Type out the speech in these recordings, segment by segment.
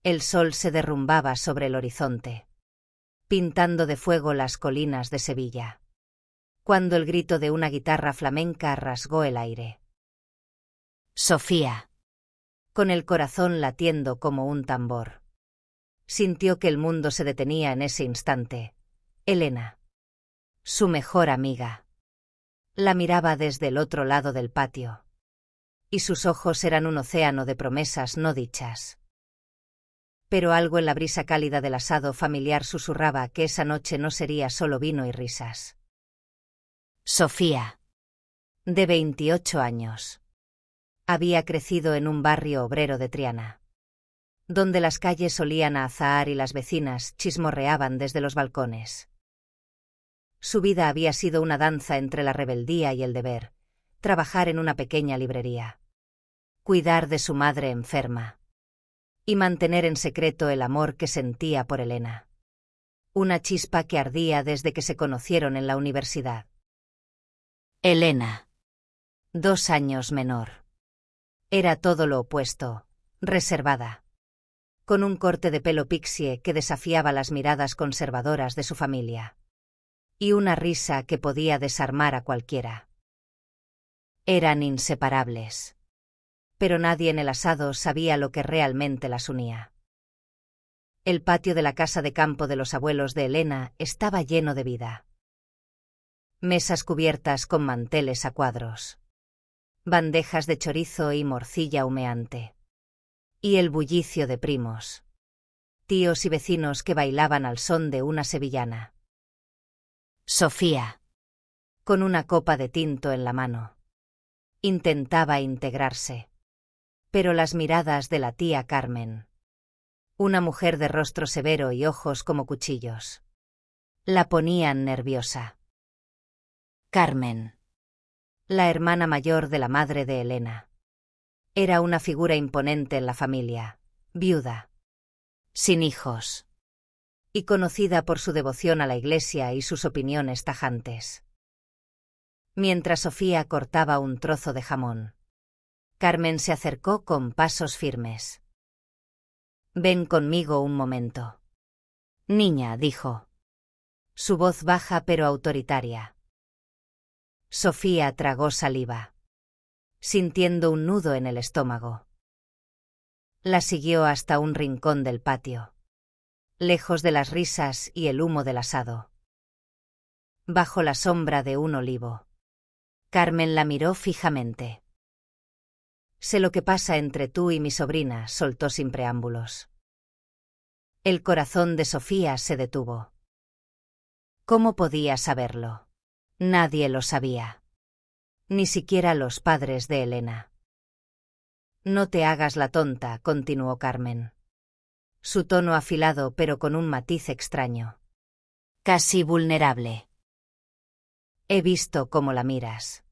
El sol se derrumbaba sobre el horizonte, pintando de fuego las colinas de Sevilla, cuando el grito de una guitarra flamenca rasgó el aire. Sofía, con el corazón latiendo como un tambor, sintió que el mundo se detenía en ese instante. Elena, su mejor amiga, la miraba desde el otro lado del patio, y sus ojos eran un océano de promesas no dichas. Pero algo en la brisa cálida del asado familiar susurraba que esa noche no sería solo vino y risas. Sofía, de 28 años, había crecido en un barrio obrero de Triana, donde las calles olían a azahar y las vecinas chismorreaban desde los balcones. Su vida había sido una danza entre la rebeldía y el deber: trabajar en una pequeña librería, cuidar de su madre enferma y mantener en secreto el amor que sentía por Elena, una chispa que ardía desde que se conocieron en la universidad. Elena, 2 años menor, era todo lo opuesto, reservada, con un corte de pelo pixie que desafiaba las miradas conservadoras de su familia, y una risa que podía desarmar a cualquiera. Eran inseparables, pero nadie en el asado sabía lo que realmente las unía. El patio de la casa de campo de los abuelos de Elena estaba lleno de vida. Mesas cubiertas con manteles a cuadros, bandejas de chorizo y morcilla humeante, y el bullicio de primos, tíos y vecinos que bailaban al son de una sevillana. Sofía, con una copa de tinto en la mano, intentaba integrarse, pero las miradas de la tía Carmen, una mujer de rostro severo y ojos como cuchillos, la ponían nerviosa. Carmen, la hermana mayor de la madre de Elena, era una figura imponente en la familia, viuda, sin hijos, y conocida por su devoción a la iglesia y sus opiniones tajantes. Mientras Sofía cortaba un trozo de jamón, Carmen se acercó con pasos firmes. «Ven conmigo un momento». «Niña», dijo. Su voz baja pero autoritaria. Sofía tragó saliva, sintiendo un nudo en el estómago. La siguió hasta un rincón del patio, lejos de las risas y el humo del asado. Bajo la sombra de un olivo, Carmen la miró fijamente. «Sé lo que pasa entre tú y mi sobrina», soltó sin preámbulos. El corazón de Sofía se detuvo. ¿Cómo podía saberlo? Nadie lo sabía. Ni siquiera los padres de Elena. «No te hagas la tonta», continuó Carmen. Su tono afilado pero con un matiz extraño, casi vulnerable. «He visto cómo la miras.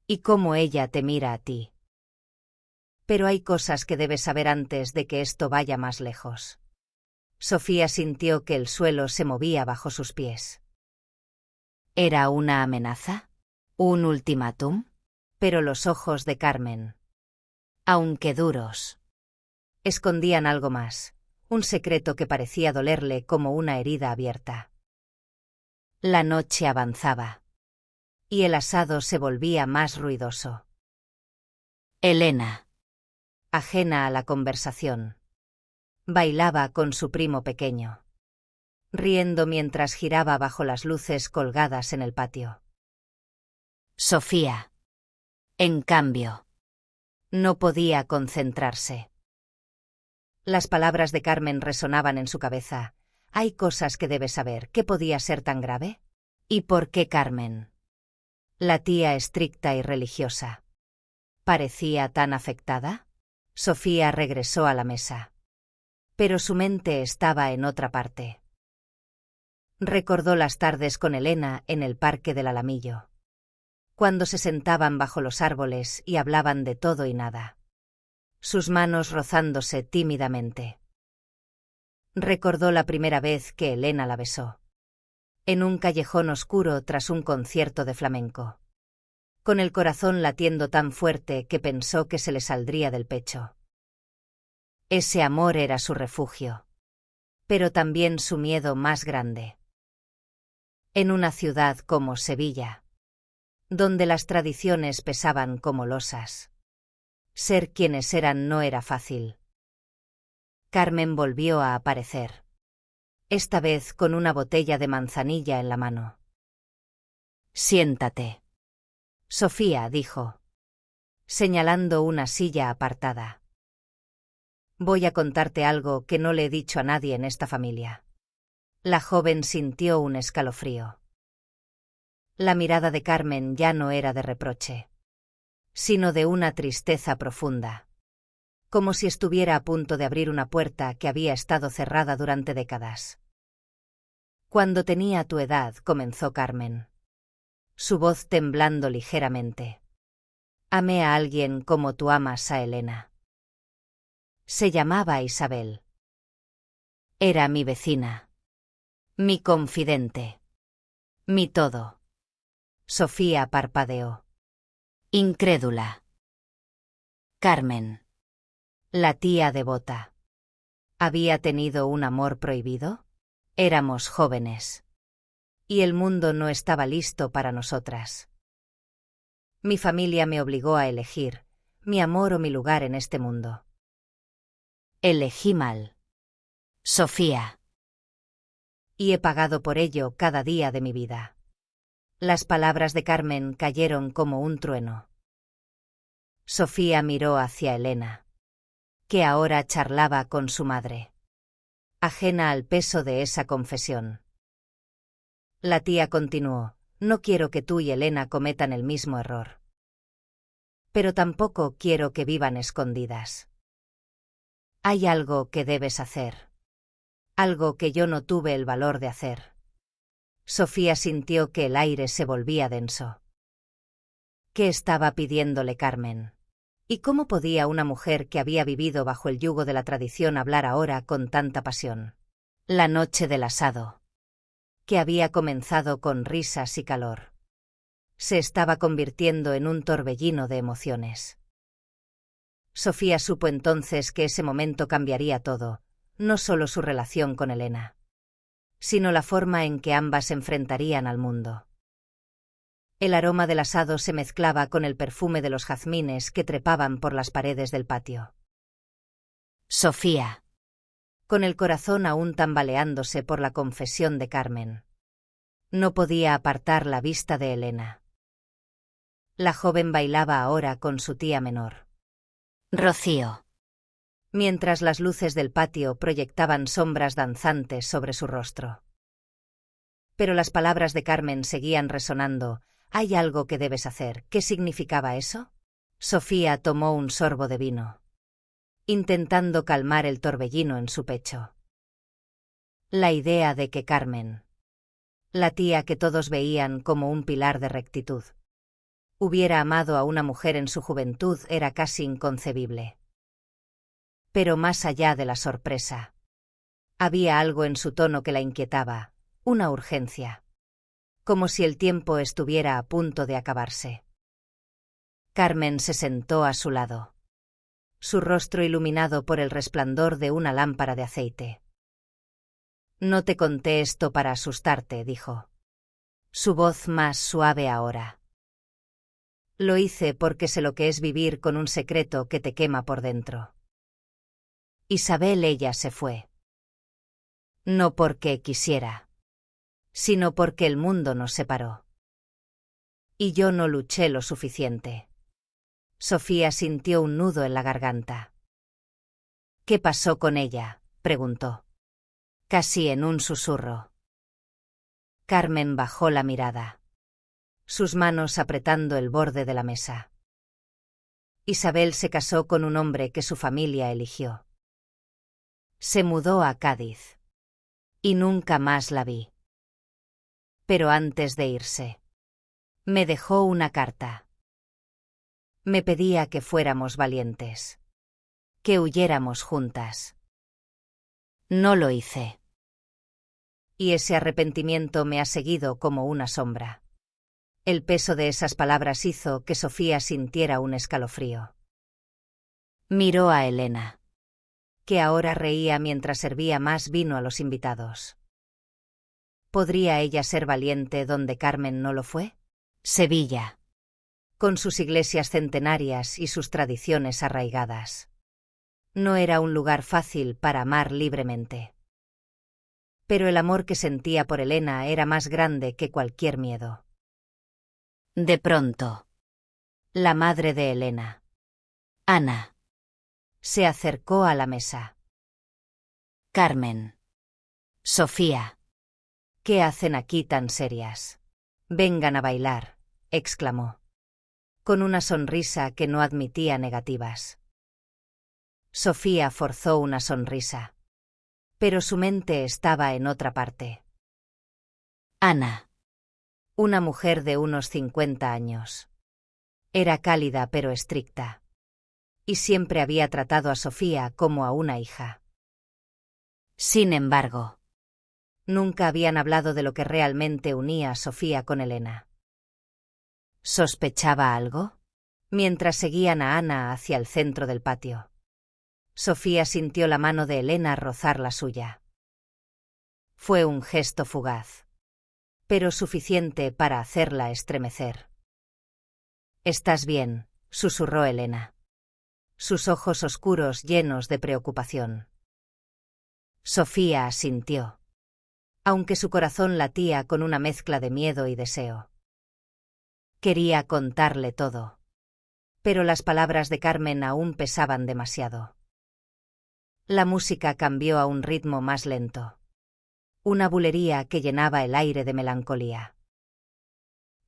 Y cómo ella te mira a ti. Pero hay cosas que debes saber antes de que esto vaya más lejos». Sofía sintió que el suelo se movía bajo sus pies. ¿Era una amenaza? ¿Un ultimátum? Pero los ojos de Carmen, aunque duros, escondían algo más, un secreto que parecía dolerle como una herida abierta. La noche avanzaba, y el asado se volvía más ruidoso. Elena, ajena a la conversación, bailaba con su primo pequeño, riendo mientras giraba bajo las luces colgadas en el patio. Sofía, en cambio, no podía concentrarse. Las palabras de Carmen resonaban en su cabeza. «Hay cosas que debes saber». ¿Qué podía ser tan grave? ¿Y por qué Carmen, la tía estricta y religiosa, parecía tan afectada? Sofía regresó a la mesa, pero su mente estaba en otra parte. Recordó las tardes con Elena en el parque del Alamillo, cuando se sentaban bajo los árboles y hablaban de todo y nada, sus manos rozándose tímidamente. Recordó la primera vez que Elena la besó, en un callejón oscuro tras un concierto de flamenco, con el corazón latiendo tan fuerte que pensó que se le saldría del pecho. Ese amor era su refugio, pero también su miedo más grande. En una ciudad como Sevilla, donde las tradiciones pesaban como losas, ser quienes eran no era fácil. Carmen volvió a aparecer, esta vez con una botella de manzanilla en la mano. Siéntate. Sofía dijo, señalando una silla apartada. Voy a contarte algo que no le he dicho a nadie en esta familia. La joven sintió un escalofrío. La mirada de Carmen ya no era de reproche, sino de una tristeza profunda, como si estuviera a punto de abrir una puerta que había estado cerrada durante décadas. Cuando tenía tu edad, comenzó Carmen, su voz temblando ligeramente. Amé a alguien como tú amas a Elena. Se llamaba Isabel. Era mi vecina, mi confidente, mi todo. Sofía parpadeó, incrédula. Carmen, la tía devota, ¿había tenido un amor prohibido? Éramos jóvenes, y el mundo no estaba listo para nosotras. Mi familia me obligó a elegir mi amor o mi lugar en este mundo. Elegí mal, Sofía. Y he pagado por ello cada día de mi vida. Las palabras de Carmen cayeron como un trueno. Sofía miró hacia Elena, que ahora charlaba con su madre, ajena al peso de esa confesión. La tía continuó, no quiero que tú y Elena cometan el mismo error. Pero tampoco quiero que vivan escondidas. Hay algo que debes hacer. Algo que yo no tuve el valor de hacer. Sofía sintió que el aire se volvía denso. ¿Qué estaba pidiéndole Carmen? ¿Y cómo podía una mujer que había vivido bajo el yugo de la tradición hablar ahora con tanta pasión? La noche del asado, que había comenzado con risas y calor, se estaba convirtiendo en un torbellino de emociones. Sofía supo entonces que ese momento cambiaría todo, no solo su relación con Elena, sino la forma en que ambas se enfrentarían al mundo. El aroma del asado se mezclaba con el perfume de los jazmines que trepaban por las paredes del patio. Sofía, con el corazón aún tambaleándose por la confesión de Carmen, no podía apartar la vista de Elena. La joven bailaba ahora con su tía menor, Rocío, mientras las luces del patio proyectaban sombras danzantes sobre su rostro. Pero las palabras de Carmen seguían resonando. Hay algo que debes hacer. ¿Qué significaba eso? Sofía tomó un sorbo de vino, intentando calmar el torbellino en su pecho. La idea de que Carmen, la tía que todos veían como un pilar de rectitud, hubiera amado a una mujer en su juventud era casi inconcebible. Pero más allá de la sorpresa, había algo en su tono que la inquietaba, una urgencia, como si el tiempo estuviera a punto de acabarse. Carmen se sentó a su lado, su rostro iluminado por el resplandor de una lámpara de aceite. No te conté esto para asustarte, dijo, su voz más suave ahora. Lo hice porque sé lo que es vivir con un secreto que te quema por dentro. Isabel, ella se fue. No porque quisiera, sino porque el mundo nos separó. Y yo no luché lo suficiente. Sofía sintió un nudo en la garganta. ¿Qué pasó con ella?, preguntó, casi en un susurro. Carmen bajó la mirada, sus manos apretando el borde de la mesa. Isabel se casó con un hombre que su familia eligió. Se mudó a Cádiz. Y nunca más la vi. Pero antes de irse, me dejó una carta. Me pedía que fuéramos valientes, que huyéramos juntas. No lo hice. Y ese arrepentimiento me ha seguido como una sombra. El peso de esas palabras hizo que Sofía sintiera un escalofrío. Miró a Elena, que ahora reía mientras servía más vino a los invitados. ¿Podría ella ser valiente donde Carmen no lo fue? Sevilla, con sus iglesias centenarias y sus tradiciones arraigadas. No era un lugar fácil para amar libremente. Pero el amor que sentía por Elena era más grande que cualquier miedo. De pronto, la madre de Elena, Ana, se acercó a la mesa. Carmen, Sofía, ¿qué hacen aquí tan serias? Vengan a bailar, exclamó, con una sonrisa que no admitía negativas. Sofía forzó una sonrisa, pero su mente estaba en otra parte. Ana, una mujer de unos 50 años. Era cálida pero estricta, y siempre había tratado a Sofía como a una hija. Sin embargo, nunca habían hablado de lo que realmente unía a Sofía con Elena. ¿Sospechaba algo? Mientras seguían a Ana hacia el centro del patio, Sofía sintió la mano de Elena rozar la suya. Fue un gesto fugaz, pero suficiente para hacerla estremecer. «¿Estás bien?», susurró Elena, sus ojos oscuros llenos de preocupación. Sofía asintió, aunque su corazón latía con una mezcla de miedo y deseo. Quería contarle todo, pero las palabras de Carmen aún pesaban demasiado. La música cambió a un ritmo más lento, una bulería que llenaba el aire de melancolía.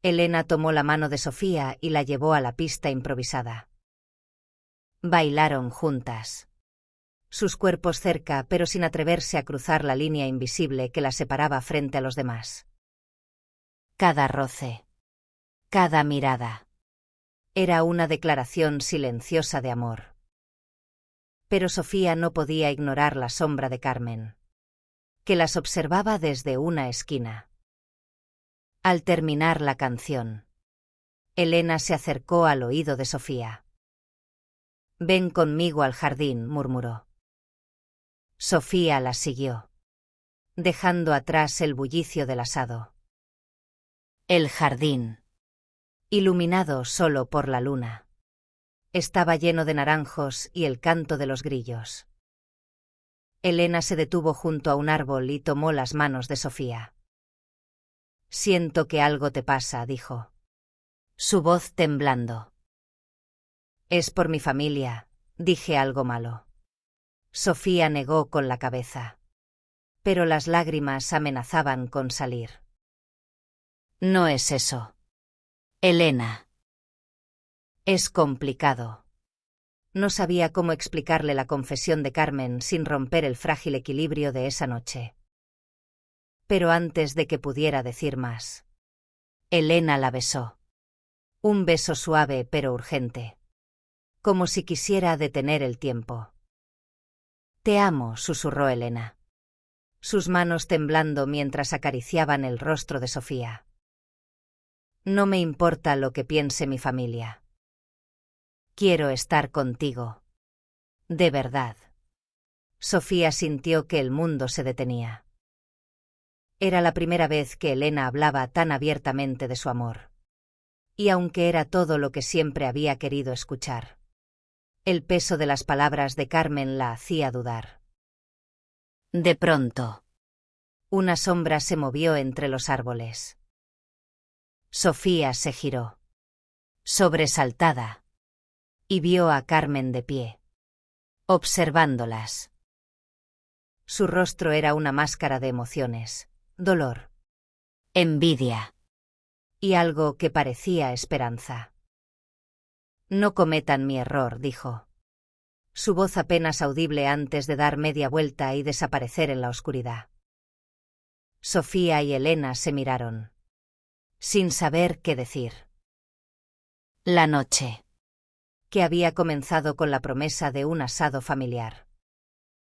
Elena tomó la mano de Sofía y la llevó a la pista improvisada. Bailaron juntas, sus cuerpos cerca pero sin atreverse a cruzar la línea invisible que las separaba frente a los demás. Cada roce, cada mirada, era una declaración silenciosa de amor. Pero Sofía no podía ignorar la sombra de Carmen, que las observaba desde una esquina. Al terminar la canción, Elena se acercó al oído de Sofía. «Ven conmigo al jardín», murmuró. Sofía la siguió, dejando atrás el bullicio del asado. El jardín, iluminado solo por la luna, estaba lleno de naranjos y el canto de los grillos. Elena se detuvo junto a un árbol y tomó las manos de Sofía. «Siento que algo te pasa», dijo, su voz temblando. «Es por mi familia», dije algo malo. Sofía negó con la cabeza, pero las lágrimas amenazaban con salir. «No es eso, Elena. Es complicado». No sabía cómo explicarle la confesión de Carmen sin romper el frágil equilibrio de esa noche. Pero antes de que pudiera decir más, Elena la besó. Un beso suave pero urgente, como si quisiera detener el tiempo. «Te amo», susurró Elena, sus manos temblando mientras acariciaban el rostro de Sofía. «No me importa lo que piense mi familia. Quiero estar contigo. De verdad». Sofía sintió que el mundo se detenía. Era la primera vez que Elena hablaba tan abiertamente de su amor. Y aunque era todo lo que siempre había querido escuchar, el peso de las palabras de Carmen la hacía dudar. De pronto, una sombra se movió entre los árboles. Sofía se giró, sobresaltada, y vio a Carmen de pie, observándolas. Su rostro era una máscara de emociones, dolor, envidia y algo que parecía esperanza. «No cometan mi error», dijo, su voz apenas audible antes de dar media vuelta y desaparecer en la oscuridad. Sofía y Elena se miraron, sin saber qué decir. La noche, que había comenzado con la promesa de un asado familiar,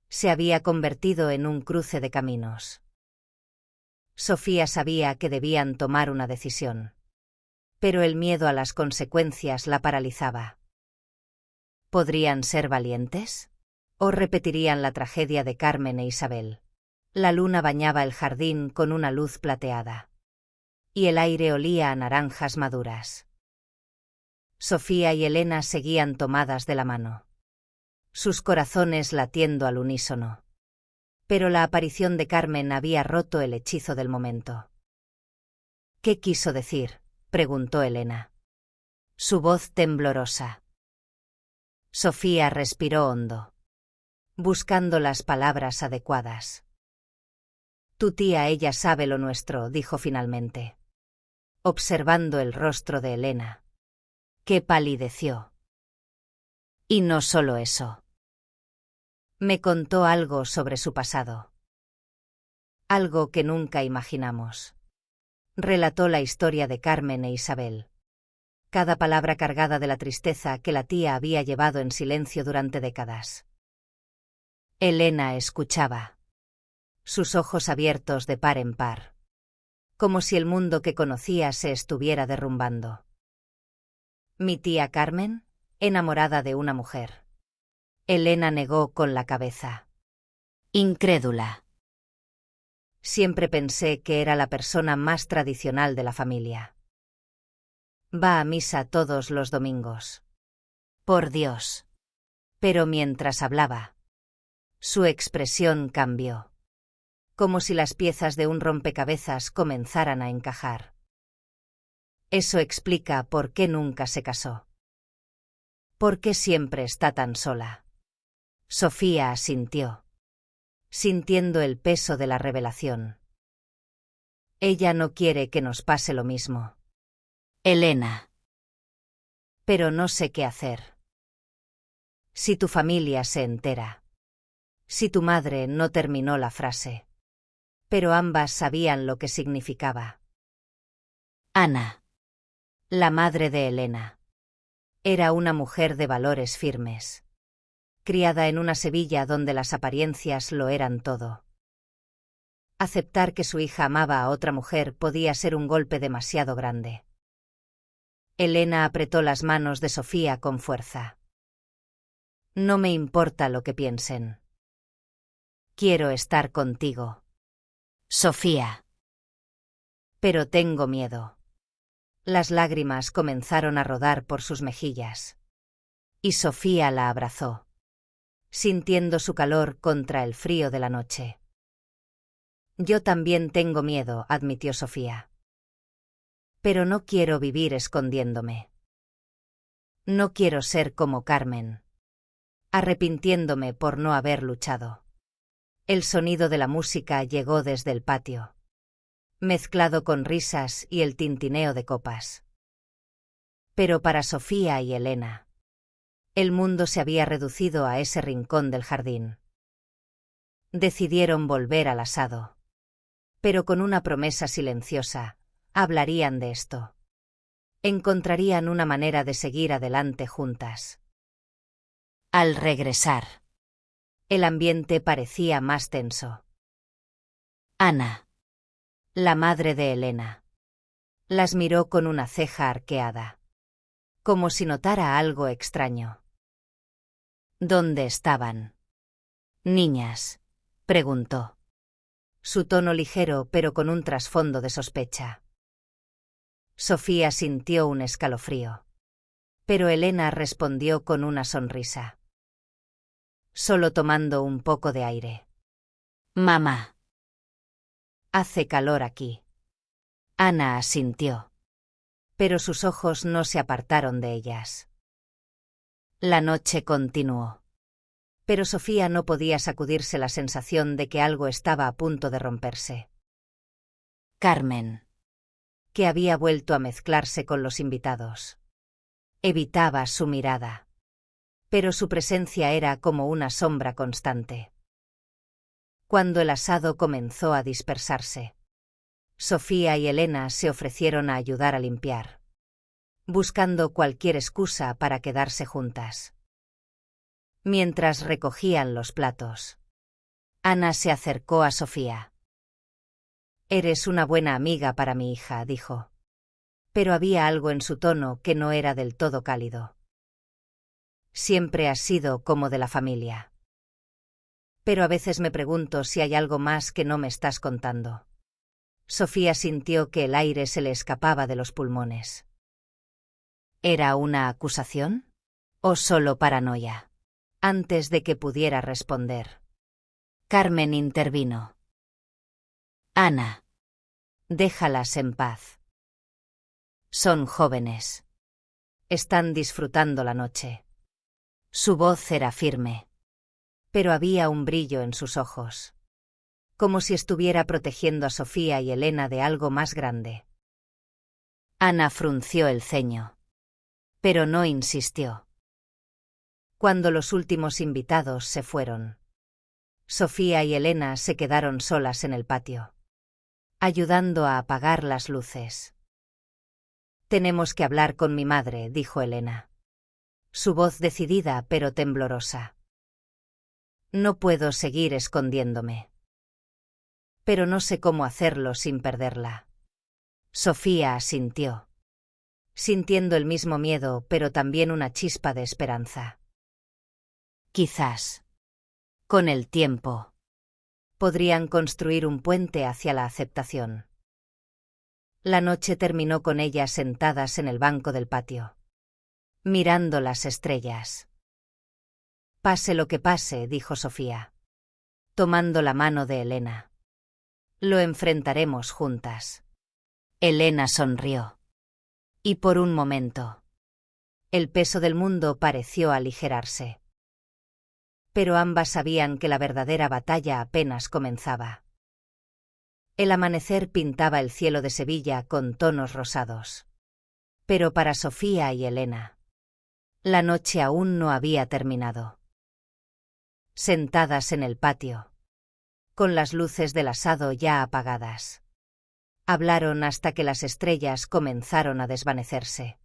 se había convertido en un cruce de caminos. Sofía sabía que debían tomar una decisión, pero el miedo a las consecuencias la paralizaba. ¿Podrían ser valientes? O repetirían la tragedia de Carmen e Isabel. La luna bañaba el jardín con una luz plateada. Y el aire olía a naranjas maduras. Sofía y Elena seguían tomadas de la mano. Sus corazones latiendo al unísono. Pero la aparición de Carmen había roto el hechizo del momento. ¿Qué quiso decir?, preguntó Elena. Su voz temblorosa. Sofía respiró hondo, buscando las palabras adecuadas. Tu tía, ella sabe lo nuestro, dijo finalmente, observando el rostro de Elena, que palideció. Y no solo eso. Me contó algo sobre su pasado. Algo que nunca imaginamos. Relató la historia de Carmen e Isabel. Cada palabra cargada de la tristeza que la tía había llevado en silencio durante décadas. Elena escuchaba, sus ojos abiertos de par en par, como si el mundo que conocía se estuviera derrumbando. ¿Mi tía Carmen? Enamorada de una mujer. Elena negó con la cabeza. Incrédula. Siempre pensé que era la persona más tradicional de la familia. Va a misa todos los domingos. Por Dios. Pero mientras hablaba, su expresión cambió. Como si las piezas de un rompecabezas comenzaran a encajar. Eso explica por qué nunca se casó. ¿Por qué siempre está tan sola? Sofía asintió, sintiendo el peso de la revelación. Ella no quiere que nos pase lo mismo. Elena. Pero no sé qué hacer. Si tu familia se entera. Si tu madre no terminó la frase. Pero ambas sabían lo que significaba. Ana, la madre de Elena, era una mujer de valores firmes, criada en una Sevilla donde las apariencias lo eran todo. Aceptar que su hija amaba a otra mujer podía ser un golpe demasiado grande. Elena apretó las manos de Sofía con fuerza. No me importa lo que piensen. Quiero estar contigo, Sofía. Pero tengo miedo. Las lágrimas comenzaron a rodar por sus mejillas. Y Sofía la abrazó, sintiendo su calor contra el frío de la noche. Yo también tengo miedo, admitió Sofía. Pero no quiero vivir escondiéndome. No quiero ser como Carmen, arrepintiéndome por no haber luchado. El sonido de la música llegó desde el patio, mezclado con risas y el tintineo de copas. Pero para Sofía y Elena, el mundo se había reducido a ese rincón del jardín. Decidieron volver al asado. Pero con una promesa silenciosa, hablarían de esto. Encontrarían una manera de seguir adelante juntas. Al regresar, el ambiente parecía más tenso. Ana, la madre de Elena, las miró con una ceja arqueada, como si notara algo extraño. ¿Dónde estaban? Niñas, preguntó. Su tono ligero pero con un trasfondo de sospecha. Sofía sintió un escalofrío. Pero Elena respondió con una sonrisa. Solo tomando un poco de aire. Mamá. Hace calor aquí. Ana asintió. Pero sus ojos no se apartaron de ellas. La noche continuó. Pero Sofía no podía sacudirse la sensación de que algo estaba a punto de romperse. Carmen, que había vuelto a mezclarse con los invitados, evitaba su mirada. Pero su presencia era como una sombra constante. Cuando el asado comenzó a dispersarse, Sofía y Elena se ofrecieron a ayudar a limpiar, buscando cualquier excusa para quedarse juntas. Mientras recogían los platos, Ana se acercó a Sofía. Eres una buena amiga para mi hija, dijo. Pero había algo en su tono que no era del todo cálido. Siempre has sido como de la familia. Pero a veces me pregunto si hay algo más que no me estás contando. Sofía sintió que el aire se le escapaba de los pulmones. ¿Era una acusación? ¿O solo paranoia? Antes de que pudiera responder, Carmen intervino. Ana. Déjalas en paz. Son jóvenes. Están disfrutando la noche. Su voz era firme, pero había un brillo en sus ojos, como si estuviera protegiendo a Sofía y Elena de algo más grande. Ana frunció el ceño, pero no insistió. Cuando los últimos invitados se fueron, Sofía y Elena se quedaron solas en el patio, ayudando a apagar las luces. Tenemos que hablar con mi madre, dijo Elena. Su voz decidida pero temblorosa. No puedo seguir escondiéndome. Pero no sé cómo hacerlo sin perderla. Sofía asintió, sintiendo el mismo miedo pero también una chispa de esperanza. Quizás, con el tiempo, podrían construir un puente hacia la aceptación. La noche terminó con ellas sentadas en el banco del patio, mirando las estrellas. Pase lo que pase, dijo Sofía, tomando la mano de Elena. Lo enfrentaremos juntas. Elena sonrió. Y por un momento, el peso del mundo pareció aligerarse. Pero ambas sabían que la verdadera batalla apenas comenzaba. El amanecer pintaba el cielo de Sevilla con tonos rosados. Pero para Sofía y Elena, la noche aún no había terminado. Sentadas en el patio, con las luces del asado ya apagadas, hablaron hasta que las estrellas comenzaron a desvanecerse.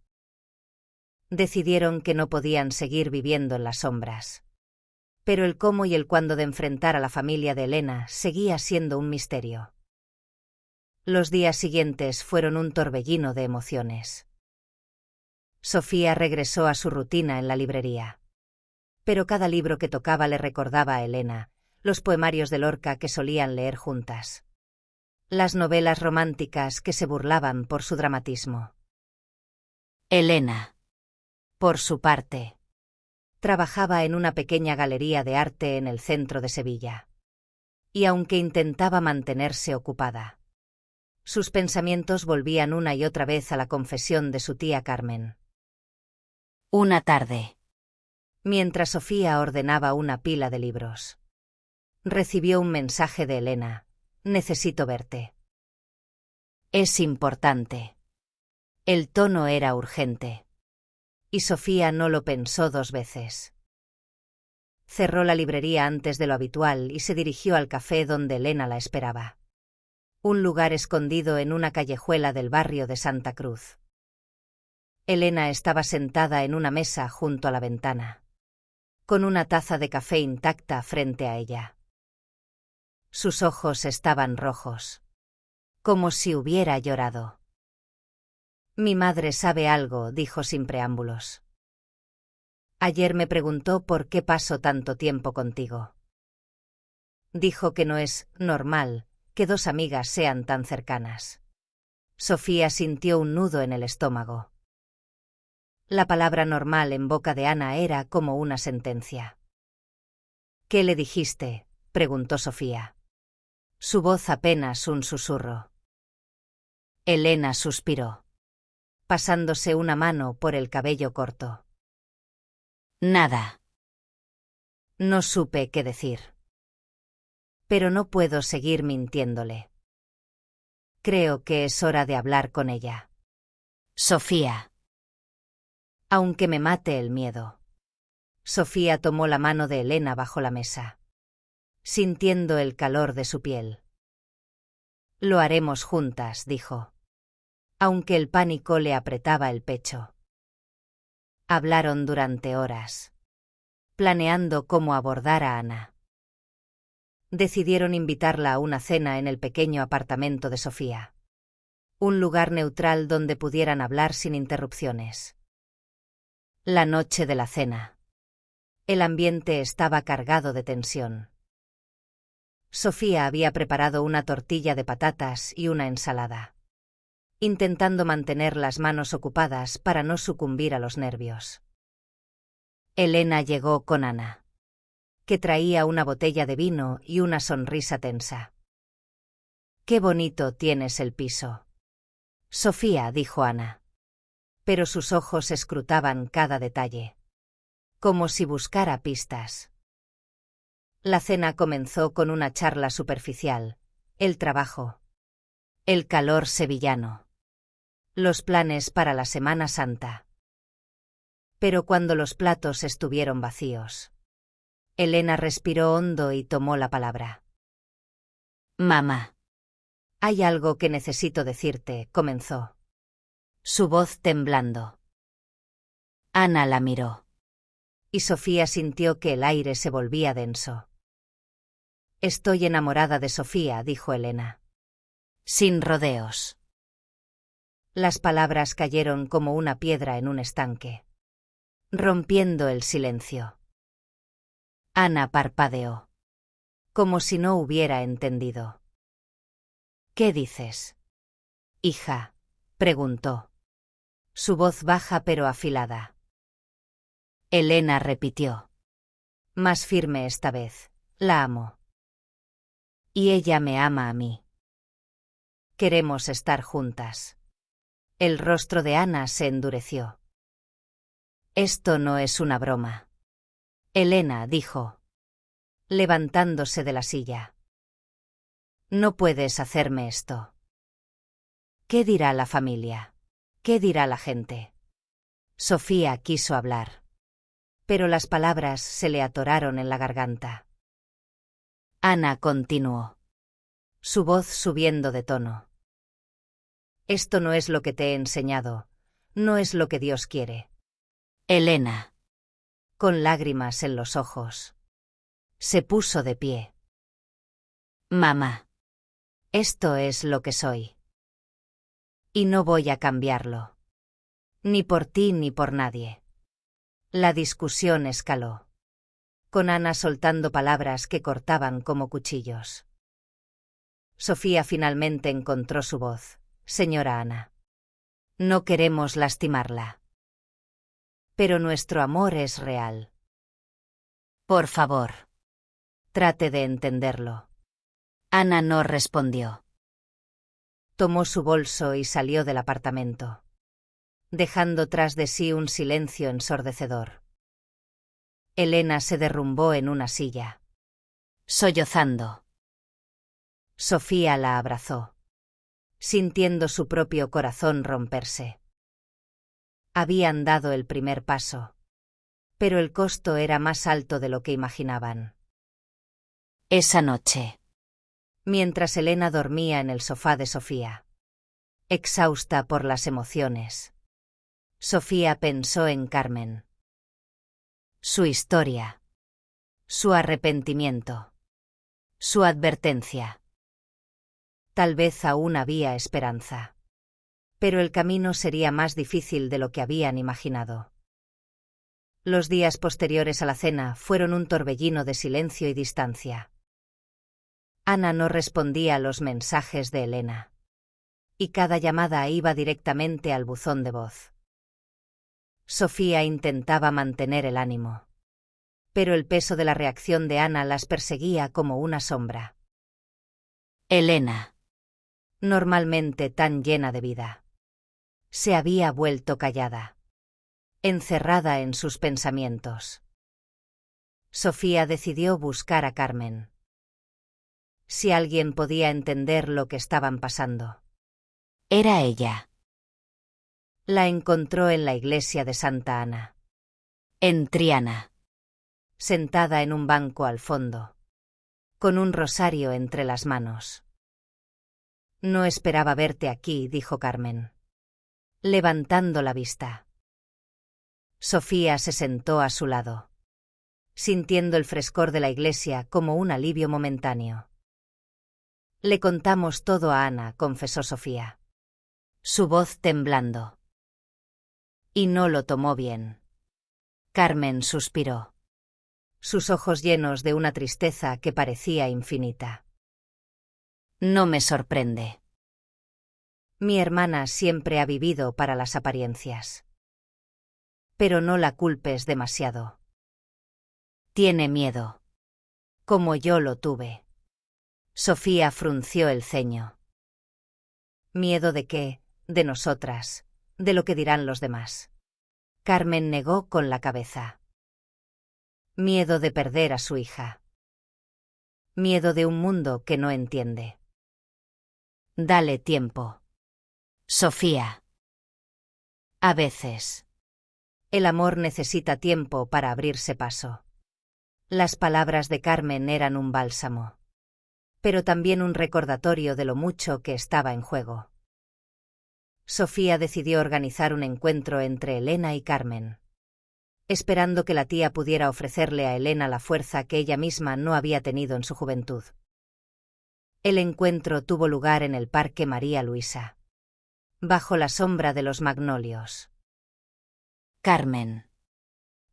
Decidieron que no podían seguir viviendo en las sombras. Pero el cómo y el cuándo de enfrentar a la familia de Elena seguía siendo un misterio. Los días siguientes fueron un torbellino de emociones. Sofía regresó a su rutina en la librería. Pero cada libro que tocaba le recordaba a Elena, los poemarios de Lorca que solían leer juntas. Las novelas románticas que se burlaban por su dramatismo. Elena, por su parte, trabajaba en una pequeña galería de arte en el centro de Sevilla. Y aunque intentaba mantenerse ocupada, sus pensamientos volvían una y otra vez a la confesión de su tía Carmen. Una tarde, mientras Sofía ordenaba una pila de libros, recibió un mensaje de Elena: necesito verte. Es importante. El tono era urgente. Y Sofía no lo pensó dos veces. Cerró la librería antes de lo habitual y se dirigió al café donde Elena la esperaba. Un lugar escondido en una callejuela del barrio de Santa Cruz. Elena estaba sentada en una mesa junto a la ventana, con una taza de café intacta frente a ella. Sus ojos estaban rojos, como si hubiera llorado. Mi madre sabe algo, dijo sin preámbulos. Ayer me preguntó por qué paso tanto tiempo contigo. Dijo que no es normal que dos amigas sean tan cercanas. Sofía sintió un nudo en el estómago. La palabra normal en boca de Ana era como una sentencia. ¿Qué le dijiste?, preguntó Sofía. Su voz apenas un susurro. Elena suspiró, pasándose una mano por el cabello corto. Nada. No supe qué decir. Pero no puedo seguir mintiéndole. Creo que es hora de hablar con ella. Sofía. Aunque me mate el miedo. Sofía tomó la mano de Elena bajo la mesa, sintiendo el calor de su piel. Lo haremos juntas, dijo, aunque el pánico le apretaba el pecho. Hablaron durante horas, planeando cómo abordar a Ana. Decidieron invitarla a una cena en el pequeño apartamento de Sofía. Un lugar neutral donde pudieran hablar sin interrupciones. La noche de la cena. El ambiente estaba cargado de tensión. Sofía había preparado una tortilla de patatas y una ensalada, intentando mantener las manos ocupadas para no sucumbir a los nervios. Elena llegó con Ana, que traía una botella de vino y una sonrisa tensa. «Qué bonito tienes el piso, Sofía», dijo Ana. Pero sus ojos escrutaban cada detalle, como si buscara pistas. La cena comenzó con una charla superficial: el trabajo, el calor sevillano, los planes para la Semana Santa. Pero cuando los platos estuvieron vacíos, Elena respiró hondo y tomó la palabra. «Mamá, hay algo que necesito decirte», comenzó, su voz temblando. Ana la miró, y Sofía sintió que el aire se volvía denso. «Estoy enamorada de Sofía», dijo Elena, sin rodeos. Las palabras cayeron como una piedra en un estanque, rompiendo el silencio. Ana parpadeó, como si no hubiera entendido. «¿Qué dices, hija?», preguntó, su voz baja pero afilada. Elena repitió, más firme esta vez: «La amo. Y ella me ama a mí. Queremos estar juntas». El rostro de Ana se endureció. «Esto no es una broma, Elena», dijo, levantándose de la silla. «No puedes hacerme esto. ¿Qué dirá la familia? ¿Qué dirá la gente?». Sofía quiso hablar, pero las palabras se le atoraron en la garganta. Ana continuó, su voz subiendo de tono. «Esto no es lo que te he enseñado, no es lo que Dios quiere». Elena, con lágrimas en los ojos, se puso de pie. «Mamá, esto es lo que soy. Y no voy a cambiarlo. Ni por ti ni por nadie». La discusión escaló, con Ana soltando palabras que cortaban como cuchillos. Sofía finalmente encontró su voz. «Señora Ana, no queremos lastimarla. Pero nuestro amor es real. Por favor, trate de entenderlo». Ana no respondió. Tomó su bolso y salió del apartamento, dejando tras de sí un silencio ensordecedor. Elena se derrumbó en una silla, sollozando. Sofía la abrazó, sintiendo su propio corazón romperse. Habían dado el primer paso, pero el costo era más alto de lo que imaginaban. Esa noche, mientras Elena dormía en el sofá de Sofía, exhausta por las emociones, Sofía pensó en Carmen. Su historia, su arrepentimiento, su advertencia. Tal vez aún había esperanza, pero el camino sería más difícil de lo que habían imaginado. Los días posteriores a la cena fueron un torbellino de silencio y distancia. Ana no respondía a los mensajes de Elena, y cada llamada iba directamente al buzón de voz. Sofía intentaba mantener el ánimo, pero el peso de la reacción de Ana las perseguía como una sombra. Elena, normalmente tan llena de vida, se había vuelto callada, encerrada en sus pensamientos. Sofía decidió buscar a Carmen. Si alguien podía entender lo que estaban pasando, era ella. La encontró en la iglesia de Santa Ana, en Triana, sentada en un banco al fondo, con un rosario entre las manos. «No esperaba verte aquí», dijo Carmen, levantando la vista. Sofía se sentó a su lado, sintiendo el frescor de la iglesia como un alivio momentáneo. «Le contamos todo a Ana», confesó Sofía, su voz temblando. «Y no lo tomó bien». Carmen suspiró, sus ojos llenos de una tristeza que parecía infinita. No me sorprende. Mi hermana siempre ha vivido para las apariencias. Pero no la culpes demasiado. Tiene miedo. Como yo lo tuve. Sofía frunció el ceño. ¿Miedo de qué? De nosotras. De lo que dirán los demás. Carmen negó con la cabeza. Miedo de perder a su hija. Miedo de un mundo que no entiende. Dale tiempo. Sofía. A veces. El amor necesita tiempo para abrirse paso. Las palabras de Carmen eran un bálsamo. Pero también un recordatorio de lo mucho que estaba en juego. Sofía decidió organizar un encuentro entre Elena y Carmen. Esperando que la tía pudiera ofrecerle a Elena la fuerza que ella misma no había tenido en su juventud. El encuentro tuvo lugar en el Parque María Luisa. Bajo la sombra de los magnolios. Carmen.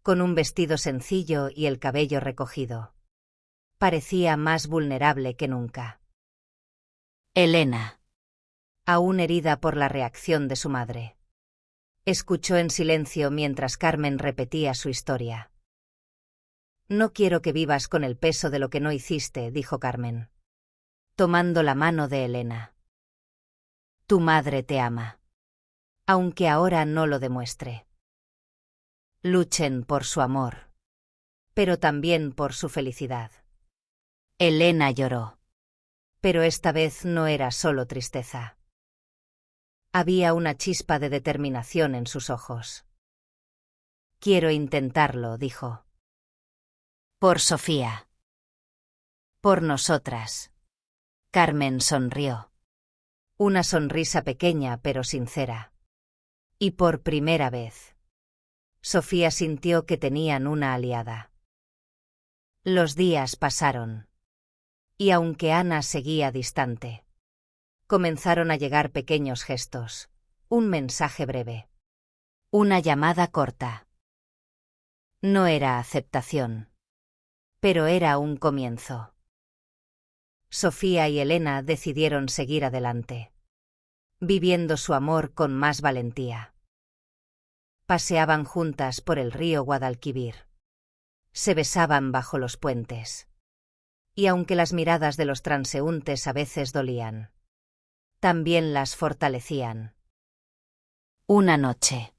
Con un vestido sencillo y el cabello recogido. Parecía más vulnerable que nunca. Elena. Aún herida por la reacción de su madre. Escuchó en silencio mientras Carmen repetía su historia. No quiero que vivas con el peso de lo que no hiciste, dijo Carmen. Tomando la mano de Elena. Tu madre te ama. Aunque ahora no lo demuestre. Luchen por su amor. Pero también por su felicidad. Elena lloró. Pero esta vez no era solo tristeza. Había una chispa de determinación en sus ojos. Quiero intentarlo, dijo. Por Sofía. Por nosotras. Carmen sonrió. Una sonrisa pequeña pero sincera. Y por primera vez. Sofía sintió que tenían una aliada. Los días pasaron. Y aunque Ana seguía distante, comenzaron a llegar pequeños gestos, un mensaje breve. Una llamada corta. No era aceptación. Pero era un comienzo. Sofía y Elena decidieron seguir adelante. Viviendo su amor con más valentía. Paseaban juntas por el río Guadalquivir. Se besaban bajo los puentes. Y aunque las miradas de los transeúntes a veces dolían, también las fortalecían. Una noche.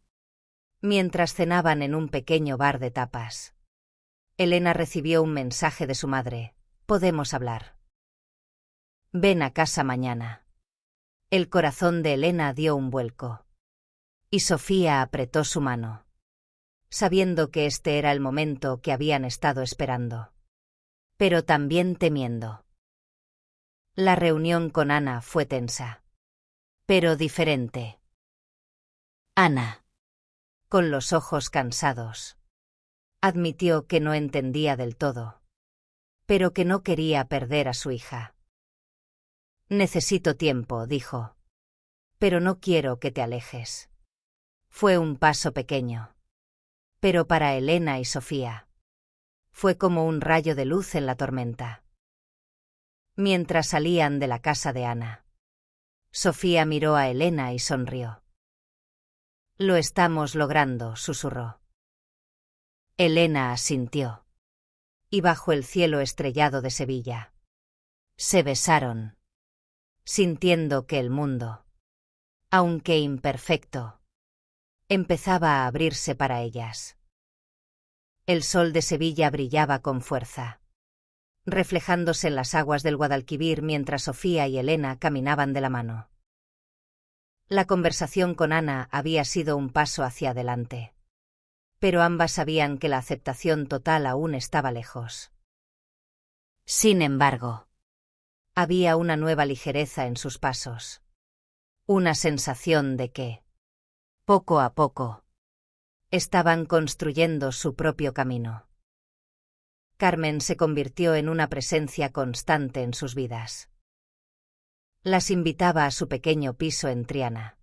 Mientras cenaban en un pequeño bar de tapas, Elena recibió un mensaje de su madre. Podemos hablar. Ven a casa mañana. El corazón de Elena dio un vuelco. Y Sofía apretó su mano, sabiendo que este era el momento que habían estado esperando. Pero también temiendo. La reunión con Ana fue tensa. Pero diferente. Ana, con los ojos cansados, admitió que no entendía del todo, pero que no quería perder a su hija. Necesito tiempo, dijo. Pero no quiero que te alejes. Fue un paso pequeño. Pero para Elena y Sofía, fue como un rayo de luz en la tormenta. Mientras salían de la casa de Ana, Sofía miró a Elena y sonrió. Lo estamos logrando, susurró. Elena asintió. Y bajo el cielo estrellado de Sevilla, se besaron, sintiendo que el mundo, aunque imperfecto, empezaba a abrirse para ellas. El sol de Sevilla brillaba con fuerza, reflejándose en las aguas del Guadalquivir mientras Sofía y Elena caminaban de la mano. La conversación con Ana había sido un paso hacia adelante. Pero ambas sabían que la aceptación total aún estaba lejos. Sin embargo, había una nueva ligereza en sus pasos. Una sensación de que, poco a poco, estaban construyendo su propio camino. Carmen se convirtió en una presencia constante en sus vidas. Las invitaba a su pequeño piso en Triana,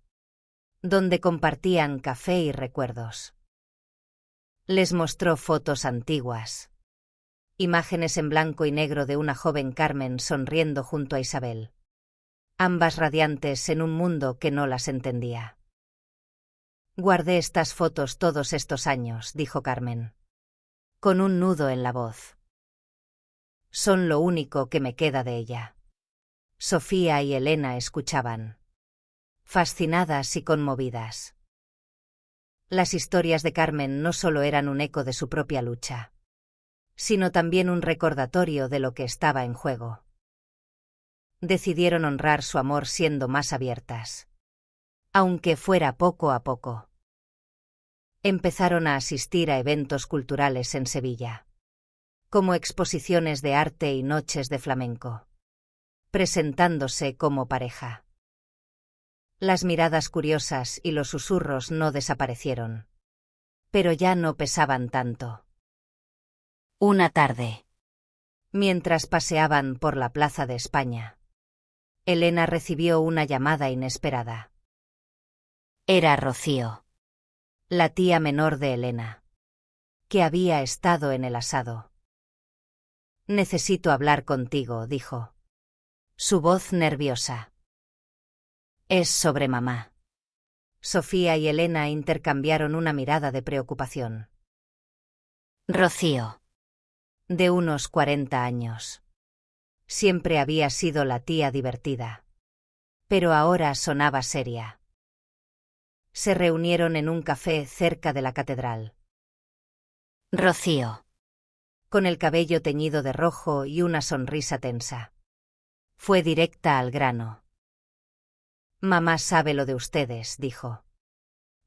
donde compartían café y recuerdos. Les mostró fotos antiguas. Imágenes en blanco y negro de una joven Carmen sonriendo junto a Isabel, ambas radiantes en un mundo que no las entendía. Guardé estas fotos todos estos años, dijo Carmen, con un nudo en la voz. Son lo único que me queda de ella. Sofía y Elena escuchaban, fascinadas y conmovidas. Las historias de Carmen no solo eran un eco de su propia lucha, sino también un recordatorio de lo que estaba en juego. Decidieron honrar su amor siendo más abiertas, aunque fuera poco a poco. Empezaron a asistir a eventos culturales en Sevilla, como exposiciones de arte y noches de flamenco, presentándose como pareja. Las miradas curiosas y los susurros no desaparecieron, pero ya no pesaban tanto. Una tarde, mientras paseaban por la Plaza de España, Elena recibió una llamada inesperada. Era Rocío, la tía menor de Elena, que había estado en el asado. Necesito hablar contigo, dijo, su voz nerviosa. Es sobre mamá. Sofía y Elena intercambiaron una mirada de preocupación. Rocío, de unos 40 años. Siempre había sido la tía divertida, pero ahora sonaba seria. Se reunieron en un café cerca de la catedral. Rocío, con el cabello teñido de rojo y una sonrisa tensa, fue directa al grano. Mamá sabe lo de ustedes, dijo,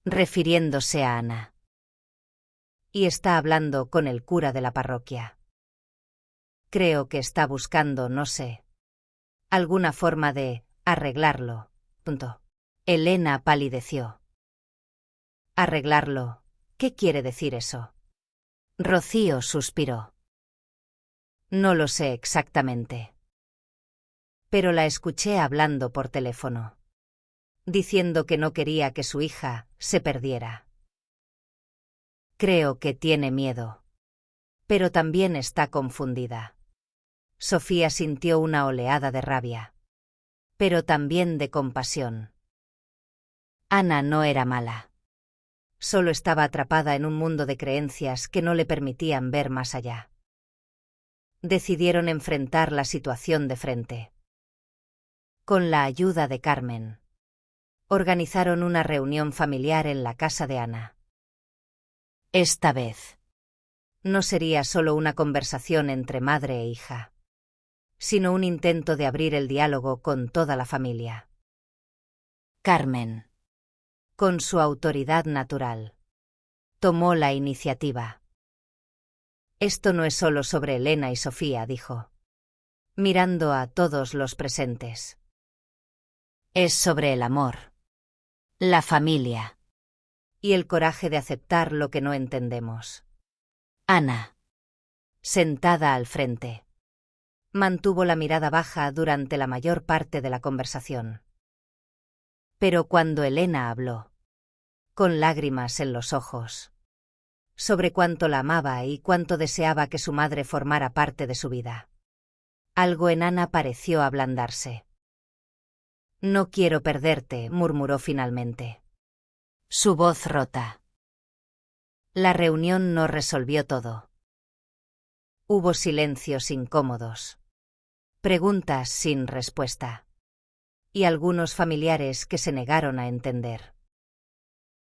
refiriéndose a Ana. Y está hablando con el cura de la parroquia. Creo que está buscando, no sé, alguna forma de arreglarlo. Elena palideció. ¿Arreglarlo? ¿Qué quiere decir eso? Rocío suspiró. No lo sé exactamente. Pero la escuché hablando por teléfono, diciendo que no quería que su hija se perdiera. Creo que tiene miedo, pero también está confundida. Sofía sintió una oleada de rabia, pero también de compasión. Ana no era mala. Solo estaba atrapada en un mundo de creencias que no le permitían ver más allá. Decidieron enfrentar la situación de frente. Con la ayuda de Carmen, organizaron una reunión familiar en la casa de Ana. Esta vez, no sería solo una conversación entre madre e hija, sino un intento de abrir el diálogo con toda la familia. Carmen, con su autoridad natural, tomó la iniciativa. Esto no es solo sobre Elena y Sofía, dijo, mirando a todos los presentes. Es sobre el amor, la familia y el coraje de aceptar lo que no entendemos. Ana, sentada al frente, mantuvo la mirada baja durante la mayor parte de la conversación. Pero cuando Elena habló, con lágrimas en los ojos, sobre cuánto la amaba y cuánto deseaba que su madre formara parte de su vida, algo en Ana pareció ablandarse. No quiero perderte, murmuró finalmente, su voz rota. La reunión no resolvió todo. Hubo silencios incómodos, preguntas sin respuesta, y algunos familiares que se negaron a entender.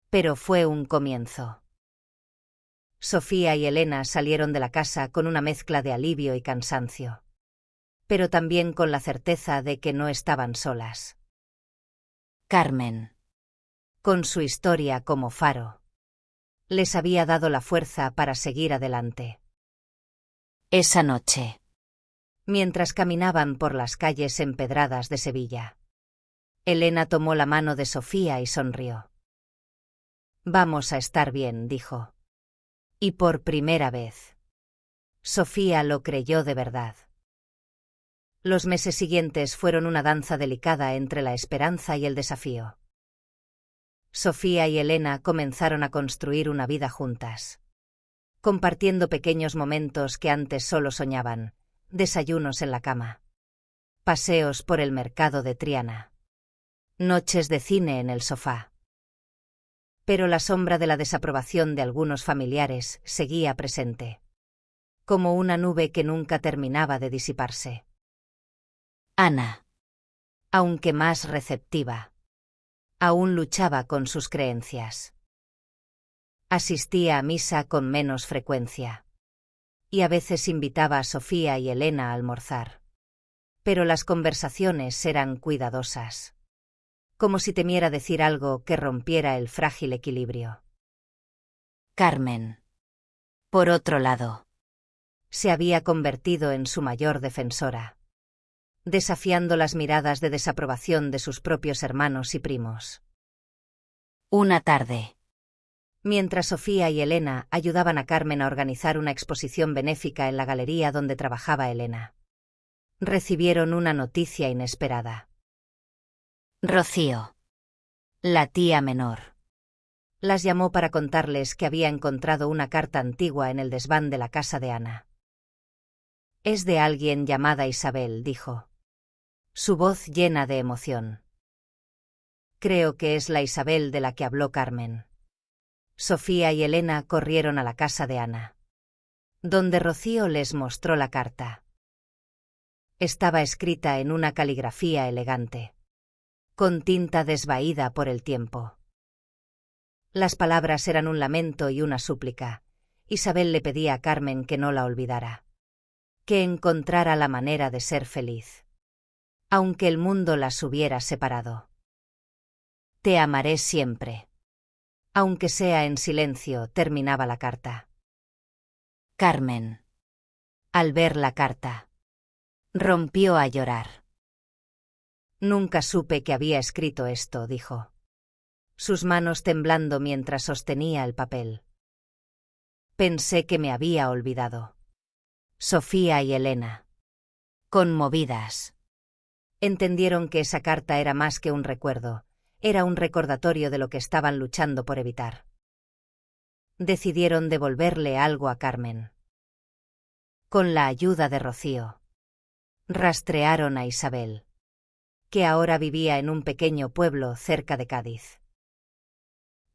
Pero fue un comienzo. Sofía y Elena salieron de la casa con una mezcla de alivio y cansancio, pero también con la certeza de que no estaban solas. Carmen, con su historia como faro, les había dado la fuerza para seguir adelante. Esa noche, mientras caminaban por las calles empedradas de Sevilla, Elena tomó la mano de Sofía y sonrió. Vamos a estar bien, dijo. Y por primera vez, Sofía lo creyó de verdad. Los meses siguientes fueron una danza delicada entre la esperanza y el desafío. Sofía y Elena comenzaron a construir una vida juntas, compartiendo pequeños momentos que antes solo soñaban, desayunos en la cama, Paseos por el mercado de Triana. Noches de cine en el sofá. Pero la sombra de la desaprobación de algunos familiares seguía presente, como una nube que nunca terminaba de disiparse. Ana, aunque más receptiva, aún luchaba con sus creencias. Asistía a misa con menos frecuencia, y a veces invitaba a Sofía y Elena a almorzar. Pero las conversaciones eran cuidadosas, como si temiera decir algo que rompiera el frágil equilibrio. Carmen, por otro lado, se había convertido en su mayor defensora, desafiando las miradas de desaprobación de sus propios hermanos y primos. Una tarde, mientras Sofía y Elena ayudaban a Carmen a organizar una exposición benéfica en la galería donde trabajaba Elena, recibieron una noticia inesperada. Rocío, la tía menor, las llamó para contarles que había encontrado una carta antigua en el desván de la casa de Ana. Es de alguien llamada Isabel, dijo, su voz llena de emoción. Creo que es la Isabel de la que habló Carmen. Sofía y Elena corrieron a la casa de Ana, donde Rocío les mostró la carta. Estaba escrita en una caligrafía elegante, con tinta desvaída por el tiempo. Las palabras eran un lamento y una súplica. Isabel le pedía a Carmen que no la olvidara, que encontrara la manera de ser feliz, aunque el mundo las hubiera separado. Te amaré siempre. Aunque sea en silencio, terminaba la carta. Carmen, al ver la carta, rompió a llorar. Nunca supe que había escrito esto, dijo, sus manos temblando mientras sostenía el papel. Pensé que me había olvidado. Sofía y Elena, conmovidas, entendieron que esa carta era más que un recuerdo, era un recordatorio de lo que estaban luchando por evitar. Decidieron devolverle algo a Carmen. Con la ayuda de Rocío, rastrearon a Isabel, que ahora vivía en un pequeño pueblo cerca de Cádiz.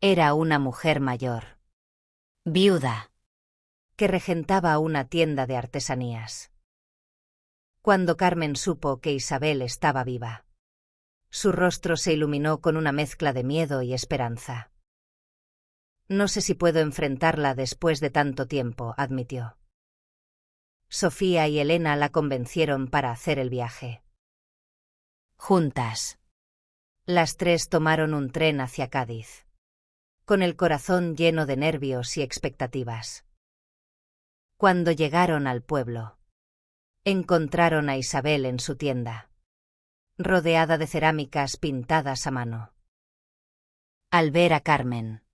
Era una mujer mayor, viuda, que regentaba una tienda de artesanías. Cuando Carmen supo que Isabel estaba viva, su rostro se iluminó con una mezcla de miedo y esperanza. No sé si puedo enfrentarla después de tanto tiempo, admitió. Sofía y Elena la convencieron para hacer el viaje. Juntas, las tres tomaron un tren hacia Cádiz, con el corazón lleno de nervios y expectativas. Cuando llegaron al pueblo, encontraron a Isabel en su tienda, rodeada de cerámicas pintadas a mano. Al ver a Carmen,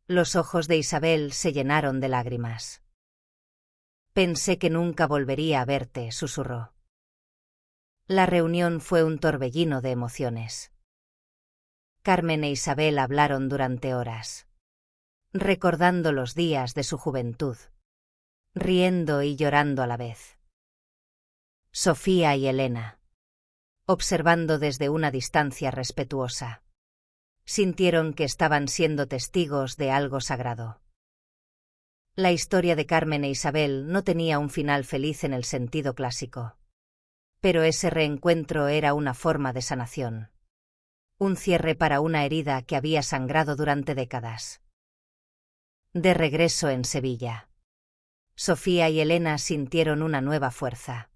los ojos de Isabel se llenaron de lágrimas. Pensé que nunca volvería a verte, susurró. La reunión fue un torbellino de emociones. Carmen e Isabel hablaron durante horas, recordando los días de su juventud, riendo y llorando a la vez. Sofía y Elena, observando desde una distancia respetuosa, sintieron que estaban siendo testigos de algo sagrado. La historia de Carmen e Isabel no tenía un final feliz en el sentido clásico, pero ese reencuentro era una forma de sanación, un cierre para una herida que había sangrado durante décadas. De regreso en Sevilla, Sofía y Elena sintieron una nueva fuerza.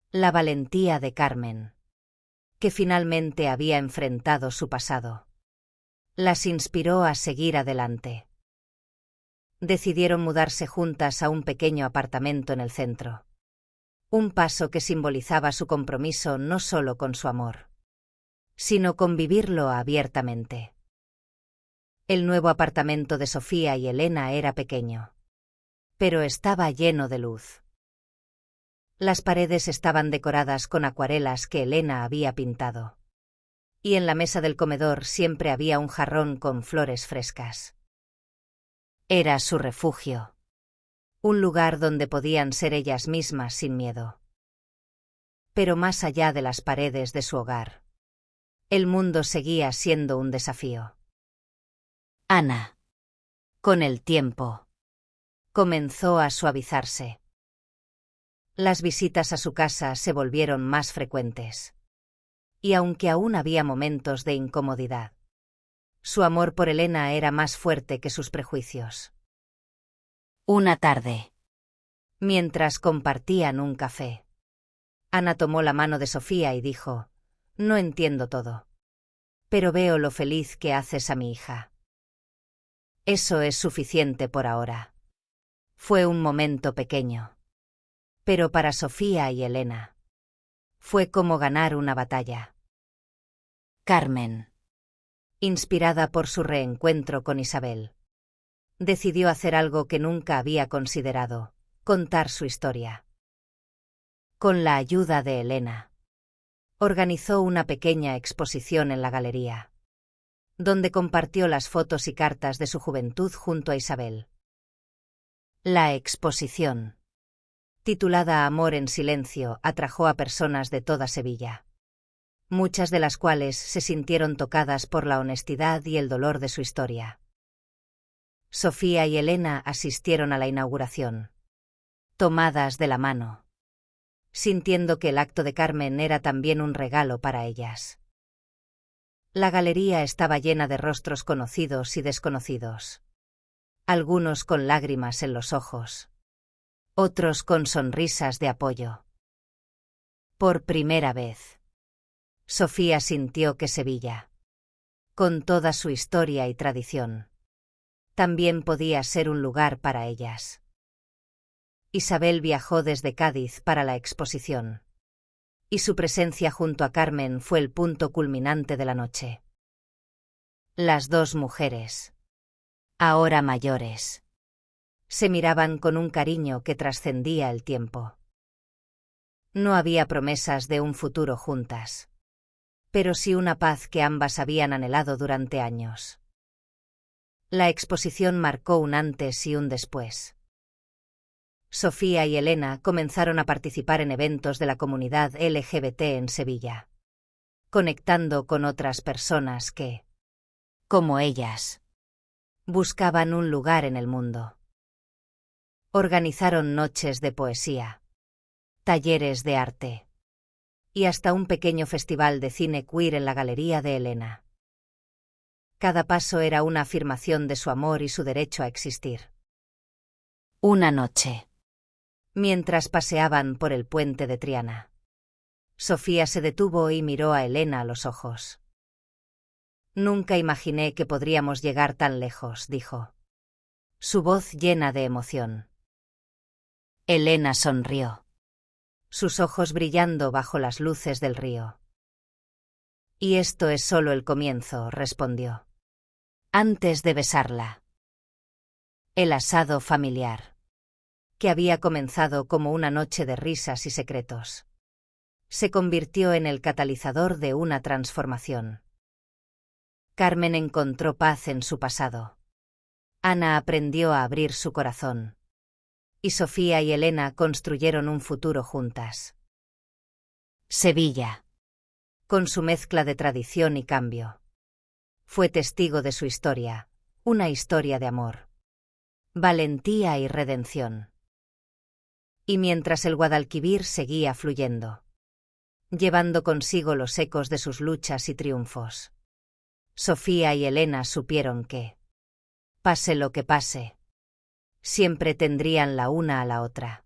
La valentía de Carmen, que finalmente había enfrentado su pasado, las inspiró a seguir adelante. Decidieron mudarse juntas a un pequeño apartamento en el centro, un paso que simbolizaba su compromiso no solo con su amor, sino con vivirlo abiertamente. El nuevo apartamento de Sofía y Elena era pequeño, pero estaba lleno de luz. Las paredes estaban decoradas con acuarelas que Elena había pintado, y en la mesa del comedor siempre había un jarrón con flores frescas. Era su refugio, un lugar donde podían ser ellas mismas sin miedo. Pero más allá de las paredes de su hogar, el mundo seguía siendo un desafío. Ana, con el tiempo, comenzó a suavizarse. Las visitas a su casa se volvieron más frecuentes. Y aunque aún había momentos de incomodidad, su amor por Elena era más fuerte que sus prejuicios. Una tarde, mientras compartían un café, Ana tomó la mano de Sofía y dijo: «No entiendo todo, pero veo lo feliz que haces a mi hija. Eso es suficiente por ahora». Fue un momento pequeño, pero para Sofía y Elena fue como ganar una batalla. Carmen, inspirada por su reencuentro con Isabel, decidió hacer algo que nunca había considerado: contar su historia. Con la ayuda de Elena, organizó una pequeña exposición en la galería, donde compartió las fotos y cartas de su juventud junto a Isabel. La exposición, titulada Amor en silencio, atrajo a personas de toda Sevilla, muchas de las cuales se sintieron tocadas por la honestidad y el dolor de su historia. Sofía y Elena asistieron a la inauguración, tomadas de la mano, sintiendo que el acto de Carmen era también un regalo para ellas. La galería estaba llena de rostros conocidos y desconocidos, algunos con lágrimas en los ojos, otros con sonrisas de apoyo. Por primera vez, Sofía sintió que Sevilla, con toda su historia y tradición, también podía ser un lugar para ellas. Isabel viajó desde Cádiz para la exposición, y su presencia junto a Carmen fue el punto culminante de la noche. Las dos mujeres, ahora mayores, se miraban con un cariño que trascendía el tiempo. No había promesas de un futuro juntas, pero sí una paz que ambas habían anhelado durante años. La exposición marcó un antes y un después. Sofía y Elena comenzaron a participar en eventos de la comunidad LGBT en Sevilla, conectando con otras personas que, como ellas, buscaban un lugar en el mundo. Organizaron noches de poesía, talleres de arte y hasta un pequeño festival de cine queer en la galería de Elena. Cada paso era una afirmación de su amor y su derecho a existir. Una noche, mientras paseaban por el puente de Triana, Sofía se detuvo y miró a Elena a los ojos. «Nunca imaginé que podríamos llegar tan lejos», dijo, su voz llena de emoción. Elena sonrió, sus ojos brillando bajo las luces del río. «Y esto es solo el comienzo», respondió, antes de besarla. El asado familiar, que había comenzado como una noche de risas y secretos, se convirtió en el catalizador de una transformación. Carmen encontró paz en su pasado. Ana aprendió a abrir su corazón. Y Sofía y Elena construyeron un futuro juntas. Sevilla, con su mezcla de tradición y cambio, fue testigo de su historia, una historia de amor, valentía y redención. Y mientras el Guadalquivir seguía fluyendo, llevando consigo los ecos de sus luchas y triunfos, Sofía y Elena supieron que, pase lo que pase, siempre tendrían la una a la otra.